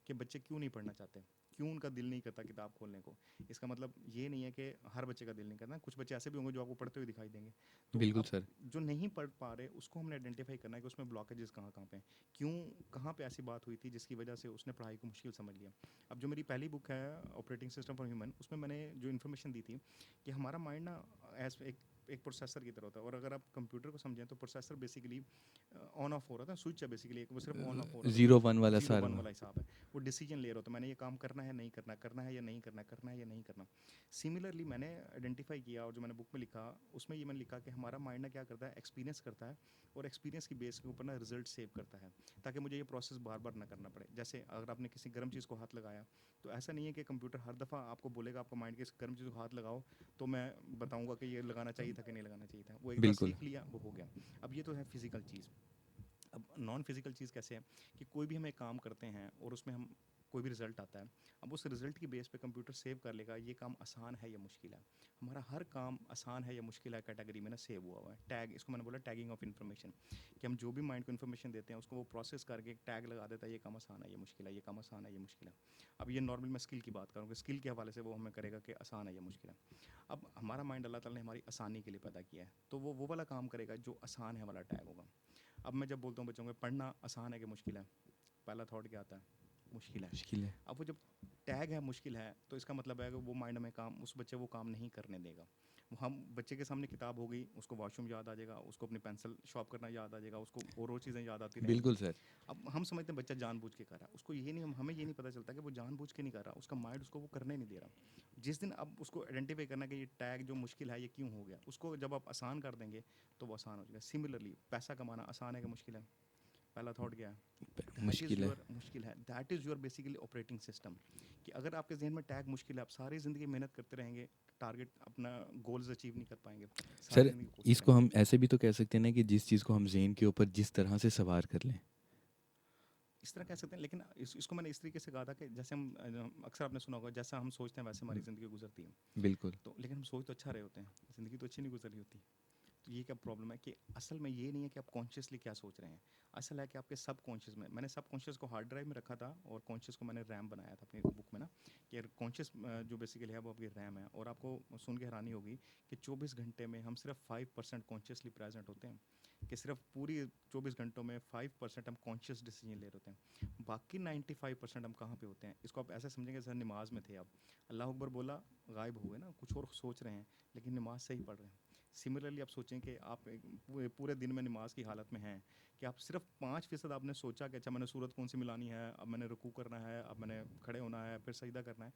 कि बच्चे क्यों नहीं पढ़ना चाहते, क्यों उनका दिल नहीं करता किताब खोलने को। इसका मतलब ये नहीं है कि हर बच्चे का दिल नहीं करना। कुछ बच्चे ऐसे भी होंगे जो आपको पढ़ते हुए दिखाई देंगे। तो बिल्कुल अब सर। जो नहीं पढ़ पा रहे उसको हमने आइडेंटिफाई करना है कि उसमें ब्लॉकेजेस कहाँ कहाँ पे हैं, क्यों, कहाँ पे ऐसी बात हुई थी जिसकी वजह से उसने पढ़ाई को मुश्किल समझ लिया। अब जो मेरी पहली बुक है ऑपरेटिंग सिस्टम फॉर ह्यूमन, उसमें मैंने जो इन्फॉर्मेशन दी थी कि हमारा माइंड ना एज एक प्रोसेसर की तरह होता है। और अगर आप कंप्यूटर को समझें तो प्रोसेसर बेसिकली ऑन ऑफ हो रहा था, स्विच है बेसिकली एक, वो सिर्फ ऑन ऑफ हो रहा था। वो 0 1 वाला जीरो वन सारा। वाला हिसाब है। वो डिसीजन ले रहा होता है, मैंने ये काम करना है नहीं करना, करना है या नहीं करना, करना है या नहीं करना। सिमिलरली मैंने आइडेंटिफाई किया और जो मैंने बुक में लिखा उसमें ये मैंने लिखा कि हमारा माइंड ना क्या करता है, एक्सपीरियंस करता है, और एक्सपीरियंस की बेस के ऊपर ना रिजल्ट सेव करता है, ताकि मुझे ये प्रोसेस बार बार ना करना पड़े। जैसे अगर आपने किसी गर्म चीज़ को हाथ लगाया, तो ऐसा नहीं है कि कंप्यूटर हर दफ़ा आपको बोलेगा आपका माइंड के इस गर्म चीज़ को हाथ लगाओ तो मैं बताऊंगा कि ये लगाना चाहिए था कि नहीं लगाना चाहिए था। वो एक बार बिल्कुल। सीख लिया, वो हो गया। अब ये तो है फिजिकल चीज़। अब नॉन फिजिकल चीज़ कैसे है कि कोई भी हम एक काम करते हैं और उसमें हम कोई भी रिजल्ट आता है, अब उस रिजल्ट की बेस पे कंप्यूटर सेव कर लेगा ये काम आसान है या मुश्किल है। हमारा हर काम आसान है या मुश्किल है कैटेगरी में ना सेव हुआ है। टैग, इसको मैंने बोला टैगिंग ऑफ इन्फॉर्मेशन, कि हम जो भी माइंड को इन्फॉर्मेशन देते हैं उसको वो प्रोसेस करके एक टैग लगा देता है, ये काम आसान है, ये मुश्किल है, ये काम आसान है, ये मुश्किल है। अब ये नॉर्मल मैं स्किल की बात करूँगा, स्किल के हवाले से वो हमें करेगा कि आसान है या मुश्किल है। अब हमारा माइंड अल्लाह ताला ने हमारी आसानी के लिए पैदा किया है, तो वो वाला काम करेगा जो आसान है वाला टैग होगा। अब मैं जब बोलता हूँ बच्चों को पढ़ना आसान है कि मुश्किल है, पहला थॉट क्या आता है? मुश्किल है। मुश्किल है। अब वो जब टैग है मुश्किल है तो इसका मतलब है कि वो माइंड में काम, उस बच्चे वो काम नहीं करने देगा। वो हम बच्चे के सामने किताब होगी, उसको वॉशरूम याद आ जाएगा, उसको अपनी पेंसिल शॉर्प करना याद आ जाएगा, उसको और चीज़ें याद आती रहेंगी। बिल्कुल सर। अब हम समझते हैं बच्चा जानबूझ के कर रहा है, उसको ये नहीं, हमें ये नहीं पता चलता कि वो जानबूझ के नहीं कर रहा, उसका माइंड उसको वो करने नहीं दे रहा। जिस दिन अब उसको आइडेंटिफाई करना कि ये टैग जो मुश्किल है ये क्यों हो गया, उसको जब आप आसान कर देंगे तो वो आसान हो जाएगा। सिमिलरली पैसा कमाना आसान है कि मुश्किल है? पहला थॉट क्या है? दैट इज़ मुश्किल है। योर मुश्किल है, that is your basically operating system. कि अगर आपके जहन में टैग मुश्किल है, आप सारी ज़िंदगी मेहनत करते रहेंगे, टारगेट अपना गोल्स अचीव नहीं कर पाएंगे, सारी सर ज़िंदगी कोसते इसको रहेंगे। हम ऐसे भी तो कह सकते हैं ना कि जिस चीज़ को हम ज़हन के ऊपर जिस तरह से सवार कर लें। इस तरह कह सकते हैं, लेकिन इसको मैंने इस तरीके से कहा था कि जैसे हम अक्सर आपने सुना होगा, जैसा हम सोचते हैं वैसे हमारी ज़िंदगी गुजरती है। बिल्कुल। तो लेकिन हम सोच तो अच्छा रहे होते हैं, ज़िंदगी तो अच्छी नहीं गुजर रही होती। तो ये क्या प्रॉब्लम है कि असल में ये नहीं है कि आप कॉन्शियसली क्या सोच रहे हैं, असल है कि आपके सब कॉन्शियस में, मैंने सब कॉन्शियस को हार्ड ड्राइव में रखा था और कॉन्शियस को मैंने रैम बनाया था अपनी बुक में ना, कि कॉन्शियस जो बेसिकली है वो आपकी रैम है। और आपको सुन के हैरानी होगी कि 24 घंटे में हम सिर्फ 5% कॉन्शियसली प्रेजेंट होते हैं, कि सिर्फ पूरी 24 घंटों में 5% हम कॉन्शियस डिसीजन ले रहे होते हैं, बाकी 95% हम कहाँ पे होते हैं। इसको आप ऐसे समझेंगे जैसे नमाज में थे आप, अल्लाह अकबर बोला, गायब हुए ना, कुछ और सोच रहे हैं लेकिन नमाज सही पढ़ रहे हैं। सिमिलरली आप सोचें कि आप पूरे दिन में नमाज की हालत में हैं, कि आप सिर्फ 5% आपने सोचा कि अच्छा मैंने सूरत कौन सी मिलानी है, अब मैंने रुकू करना है, अब मैंने खड़े होना है, फिर सजदा करना है,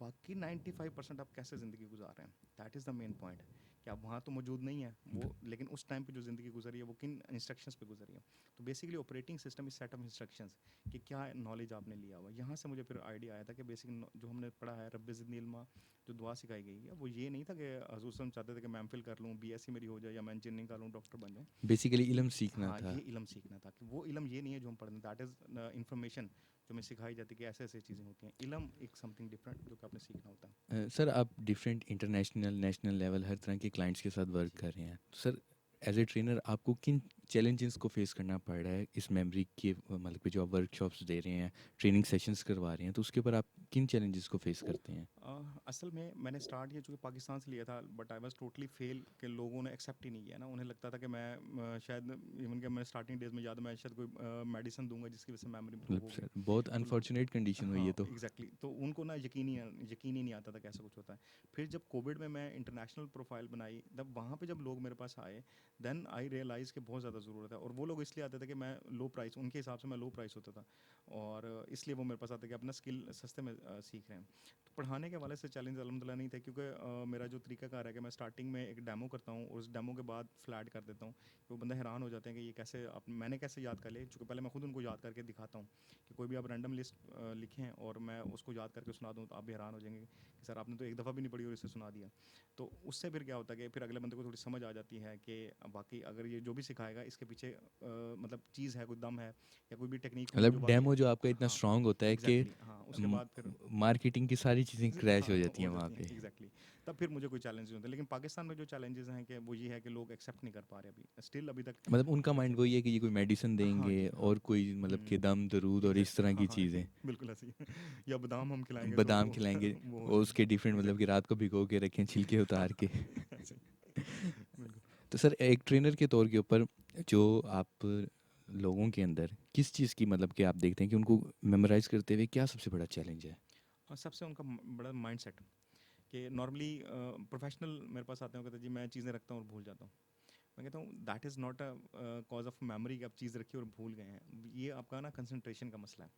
बाकी 95% आप कैसे ज़िंदगी गुजार रहे हैं। That is the main point, कि आप वहाँ तो मौजूद नहीं है वो, लेकिन उस टाइम पे जो ज़िंदगी गुजरी है वो किन इंस्ट्रक्शंस पे गुजरी है। तो basically operating system is set of instructions, कि क्या नॉलेज आपने लिया हुआ। यहाँ से मुझे फिर आइडिया आया था कि बेसिक जो हमने पढ़ा है रब्बे ज़िदनी इल्मा, जो दुआ सिखाई गई है, वो ये नहीं था कि हजूर सल्लम चाहते थे कि मैं एमफिल कर लूँ, बीएससी मेरी हो जाए, या मैं इंजीनियरिंग कर लूँ, डॉक्टर बन जाऊँ। बेसिकली इल्म ये, सीखना हाँ, था। ये इल्म सीखना था, कि वो इल्म ये नहीं है जो हम पढ़ते हैं, दैट इज़ इन्फॉर्मेशन जो हमें सिखाई जाती है कि ऐसे ऐसे चीज़ें होती हैं। इल्म एक समथिंग डिफरेंट जो कि आपने सीखना होता है। सर आप डिफरेंट इंटरनेशनल नेशनल लेवल हर तरह के क्लाइंट्स के साथ वर्क जी। कर रहे हैं, तो सर एज ए ट्रेनर आपको किन चैलेंजेस को फेस करना पड़ रहा है इस मेमोरी के मतलब कि जो आप वर्कशॉप्स दे रहे हैं, ट्रेनिंग सेशंस करवा रहे हैं, तो उसके ऊपर आप किन चैलेंजेस को फेस करते हैं? असल में मैंने स्टार्ट किया चूँकि पाकिस्तान से लिया था, but I was totally fail, कि लोगों ने एक्सेप्ट ही नहीं किया ना। उन्हें लगता था कि मैं शायद, इवन कि मैं स्टार्टिंग डेज में याद है, मैं शायद कोई मेडिसिन दूंगा जिसकी वजह से मेमोरी इंप्रूव मतलब होगी। सर बहुत तो अनफॉर्चुनेट कंडीशन हुई है हाँ, तो। एग्जैक्टली तो उनको ना यकीन ही नहीं आता था कैसा कुछ होता है। फिर जब कोविड में मैं इंटरनेशनल प्रोफाइल बनाई, तब वहाँ पे जब लोग मेरे पास आए, देन आई रियलाइज़ कि बहुत ज़्यादा ज़रूरत है। और वो लोग इसलिए आते थे कि मैं लो प्राइस, उनके हिसाब से मैं लो प्राइस होता था, और इसलिए वो मेरे पास आते कि अपना स्किल सस्ते में सीख रहे हैं। तो पढ़ाने के वाले से चैलेंज अल्हम्दुलिल्लाह नहीं थे, क्योंकि मेरा जो तरीकाकार है कि मैं स्टार्टिंग में एक डेमो करता हूँ और उस डेमो के बाद फ्लैट कर देता हूँ। वो बंदा हैरान हो जाते हैं कि ये कैसे मैंने कैसे याद कर लिया, चूँकि पहले मैं खुद उनको याद करके दिखाता हूँ, कि कोई भी आप रैंडम लिस्ट लिखें और मैं उसको याद करके सुना दूँ, तो आप भी हैरान हो जाएंगे कि सर आपने तो एक दफ़ा भी नहीं पढ़ी और इसे सुना दिया। तो उससे फिर क्या होता है कि फिर अगले बंदे को थोड़ी समझ आ जाती है कि वाकई अगर ये जो भी सिखाएगा इसके पीछे मतलब चीज़ है, कोई दम है, या कोई भी टेक्निक होगी जो मतलब वाकई। डेमो जो आपका इतना हाँ, स्ट्रांग होता है कि एग्जैक्टली हाँ, उसके बाद फिर मार्केटिंग की सारी चीज़ें क्रैश हो हाँ, जाती हैं हो वहाँ जाती हैं पे। एग्जैक्टली। तब फिर मुझे कोई चैलेंज नहीं होता, लेकिन पाकिस्तान में जो चैलेंजेस हैं कि वो ये है कि लोग एक्सेप्ट नहीं कर पा रहे अभी स्टिल अभी तक। मतलब उनका मैं माइंड से वही है कि ये कोई मेडिसिन हाँ देंगे जी, हाँ। और कोई मतलब कि दम दरूद और इस एग्जैक्टली तरह हाँ, की हाँ। चीज़ें। बिल्कुल ऐसी या बादाम हम खिलाएंगे तो बादाम वो खिलाएंगे वो हो और जाएगा। उसके डिफरेंट मतलब कि एग्जैक्टली रात को भिगो के रखें छिलके हाँ, उतार के। ऐसे बिल्कुल। तो सर एक ट्रेनर के तौर के ऊपर जो आप लोगों के अंदर किस चीज़ की मतलब कि आप देखते हैं कि उनको मेमोराइज करते हुए क्या सबसे बड़ा चैलेंज है? और सबसे उनका बड़ा माइंड सेट, कि नॉर्मली प्रोफेशनल मेरे पास आते हैं, कहते हैं जी मैं चीज़ें रखता हूँ और भूल जाता हूँ। मैं कहता हूँ that is not a cause of memory, कि आप चीज़ रखी और भूल गए हैं। ये आपका ना कंसंट्रेशन का मसला है,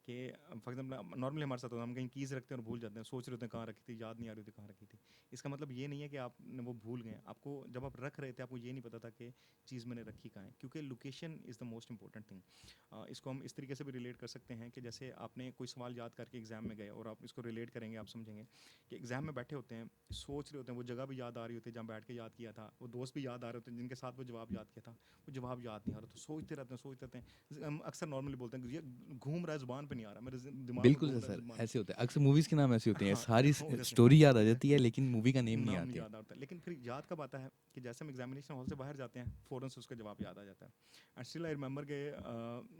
कि फॉर एग्जाम्पल नॉर्मली हमारे साथ होता है, हम कहीं कीज़ रखते हैं और भूल जाते हैं, सोच रहे होते हैं कहाँ रखी थी, याद नहीं आ रही थी कहाँ रखी थी। इसका मतलब ये नहीं है कि आपने वो भूल गए, आपको जब आप रख रहे थे आपको ये नहीं पता था कि चीज़ मैंने रखी कहाँ है, क्योंकि location is the most important thing. इसको हम इस तरीके से भी रिलेट कर सकते हैं कि जैसे आपने कोई सवाल याद करके एग्जाम में गए, और आप इसको रिलेट करेंगे आप समझेंगे कि एग्जाम में बैठे होते हैं, सोच रहे होते हैं, वो जगह भी याद आ रही होती है जहाँ बैठ के याद किया था, वो दोस्त भी याद आ रहे होते हैं जिनके जिनके साथ वो जवाब याद किया था, वो जवाब याद नहीं आ रहा, तो सोचते रहते हैं। हम अक्सर नॉर्मली बोलते हैं कि ये घूम रहा है, ज़ुबान पे नहीं आ रहा, मेरे दिमाग में बिल्कुल घूम रहा है सर, ज़ुबान। ऐसे होता है। अक्सर मूवीज़ के नाम ऐसे होते हैं, हाँ, सारी वो जैसे स्टोरी याद आ होता जाती है है, लेकिन मूवी का नेम नहीं नाम नहीं आते। याद आता, लेकिन फिर याद कब आता है कि जैसे हम एग्जामिनेशन हॉल से बाहर जाते हैं, फ़ौरन से उसका जवाब याद आ जाता है। एंड स्टिल आई रिमेंबर के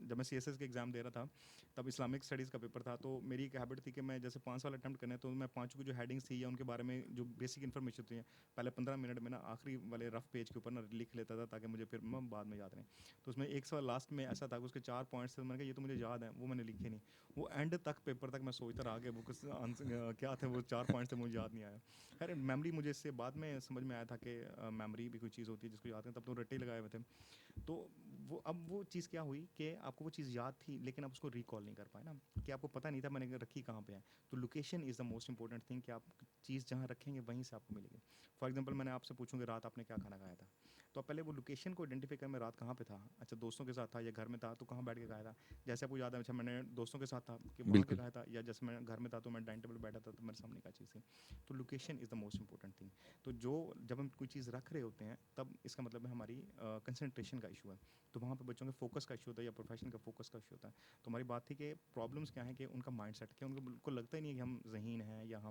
जब मैं सीएसएस के एग्ज़ाम दे रहा था, तब इस्लामिक स्टडीज़ का पेपर था, तो मेरी एक हैबिट थी कि मैं जैसे 5 सवाल अटैम्प्ट करने हैं, तो मैं पाँचों की जो हेडिंग्स थी या उनके बारे में जो बेसिक इन्फॉर्मेशन थी, पहले 15 मिनट में ना आखिरी वाले रफ पेज के ऊपर ना लिख लेता था, ताकि मुझे फिर बाद में याद नहीं। तो उसमें एक सवाल लास्ट में ऐसा था कि उसके 4 पॉइंट्स थे, मैंने कहा ये तो मुझे याद है, वो मैंने लिखे नहीं। वो एंड तक पेपर तक मैं सोचता रहा कि वो कुछ आंसर क्या थे, वो 4 पॉइंट्स थे, मुझे याद नहीं आया। खैर मेमोरी मुझे इससे बाद में समझ में आया था कि मेमोरी भी कोई चीज़ होती है जिसको याद करें, तब तो रट्टे लगाए हुए थे। तो वो अब वो चीज़ क्या हुई कि आपको वो चीज़ याद थी, लेकिन आप उसको रिकॉल नहीं कर पाए ना, कि आपको पता नहीं था मैंने रखी कहाँ पे है। तो location is the most important thing, कि आप चीज़ जहाँ रखेंगे वहीं से आपको मिलेगी। फॉर एग्जांपल मैंने आपसे पूछूंगा रात आपने क्या खाना खाया था, तो आप पहले वो लोकेशन को आइडेंटिफाई करें, मैं रात कहाँ पे था। अच्छा, दोस्तों के साथ था या घर में था, तो कहाँ बैठ के खाया था। जैसे आपको याद है, अच्छा मैंने दोस्तों के साथ था कि वहाँ के बिल्कुल। खाया था, या जैसे मैं घर में था तो मैं डाइनिंग टेबल बैठा था तो मेरे सामने क्या चीज़ थी। तो location is the most important thing. तो जो जब हम कोई चीज़ रख रहे होते हैं, तब इसका मतलब है हमारी कंसंट्रेशन का इशू है। तो वहाँ पे बच्चों के फोकस का इशू होता है या प्रोफेशन का फोकस का इशू होता है। तो हमारी बात थी कि प्रॉब्लम्स क्या है कि उनका माइंडसेट, कि उनको बिल्कुल लगता ही नहीं है कि हम ज़हीन हैं या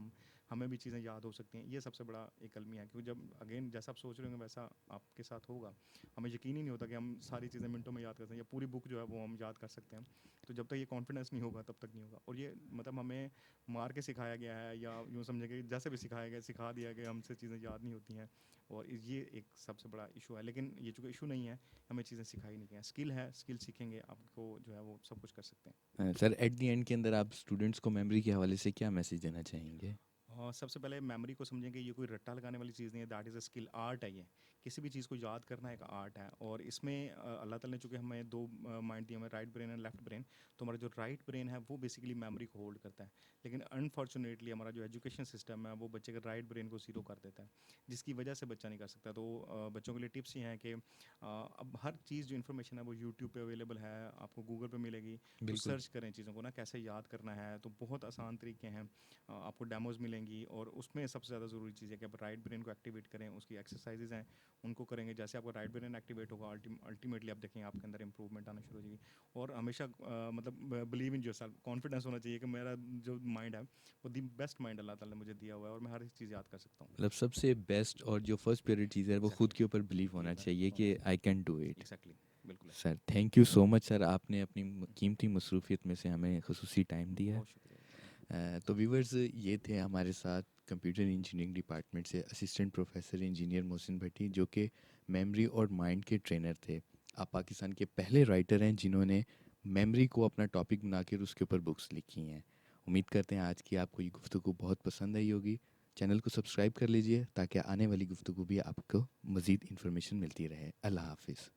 हमें भी चीज़ें याद हो सकती हैं। ये सबसे बड़ा एक अलमिया है, क्योंकि जब अगेन जैसा आप सोच रहे होंगे वैसा आपके साथ होगा। हमें यकीन ही नहीं होता कि हम सारी चीज़ें मिनटों में याद कर सकते हैं, या पूरी बुक जो है वो हम याद कर सकते हैं। तो जब तक ये कॉन्फिडेंस नहीं होगा तब तक नहीं होगा। और ये मतलब हमें मार के सिखाया गया है, या यूँ समझे कि जैसे भी सिखाया गया, सिखा दिया कि हमसे चीज़ें याद नहीं होती हैं। और ये एक सबसे बड़ा इशू है। लेकिन ये चूँकि इशू नहीं है, हमें चीज़ें सिखाई नहीं गई हैं। स्किल है, स्किल सीखेंगे, आपको जो है वो सब कुछ कर सकते हैं। सर, एट द एंड के अंदर आप स्टूडेंट्स को मेमोरी के हवाले से क्या मैसेज देना चाहेंगे? सबसे पहले मेमोरी को समझें कि ये कोई रट्टा लगाने वाली चीज़ नहीं है, that is a skill, art है ये। किसी भी चीज़ को याद करना एक आर्ट है, और इसमें अल्लाह ताला ने चूँकि हमें 2 माइंड दिए, हमें right brain and left brain. तो हमारा जो राइट ब्रेन है वो बेसिकली मेमोरी को होल्ड करता है। लेकिन अनफॉर्चुनेटली हमारा जो एजुकेशन सिस्टम है वो बच्चे के राइट ब्रेन को ज़ीरो कर देता है, जिसकी वजह से बच्चा नहीं कर सकता। तो बच्चों के लिए टिप्स ये हैं कि अब हर चीज़ जो इन्फॉर्मेशन है वो यूट्यूब पे अवेलेबल है, आपको गूगल पे मिलेगी। तो बिल्कुल। सर्च करें चीज़ों को ना, कैसे याद करना है, तो बहुत आसान तरीके हैं। आपको डेमोज़ मिलेंगी, और उसमें सबसे ज़्यादा ज़रूरी चीज़ है कि आप राइट ब्रेन को एक्टिवेट करें। उसकी एक्सरसाइजेज हैं, उनको करेंगे। जैसे आपका राइट ब्रेन एक्टिवेट होगा, अल्टीमेटली आप देखेंगे आपके अंदर इंप्रूवमेंट आना शुरू हो जाएगी। और हमेशा मतलब बिलीव इन योरसेल्फ, कॉन्फिडेंस होना चाहिए कि मेरा जो माइंड है वो दी बेस्ट माइंड अल्लाह ताला ने मुझे दिया हुआ है, और मैं हर एक चीज़ याद कर सकता हूँ। मतलब सबसे बेस्ट और जो फर्स्ट प्रायोरिटी चीज़ है वो खुद एग्जैक्टली, के ऊपर बिलीव होना बिलीव है, चाहिए होना कि चाहिए। I can do it. Exactly, बिल्कुल ऐसा। Sir, thank you so much sir, आपने अपनी कीमती मसरूफियत में से हमें खसूसी टाइम दिया। बहुत शुक्रिया। तो व्यूवर्स, ये थे हमारे साथ कंप्यूटर इंजीनियरिंग डिपार्टमेंट से असिस्टेंट प्रोफेसर इंजीनियर मोहसिन भट्टी, जो कि मेमोरी और माइंड के ट्रेनर थे। आप पाकिस्तान के पहले राइटर हैं जिन्होंने मेमोरी को अपना टॉपिक बनाकर उसके ऊपर बुक्स लिखी हैं। उम्मीद करते हैं आज की आपको ये गुफ्तगू बहुत पसंद आई होगी। चैनल को सब्सक्राइब कर लीजिए ताकि आने वाली गुफ्तगू भी आपको मज़ीद इन्फॉर्मेशन मिलती रहे। अल्लाह हाफिज़।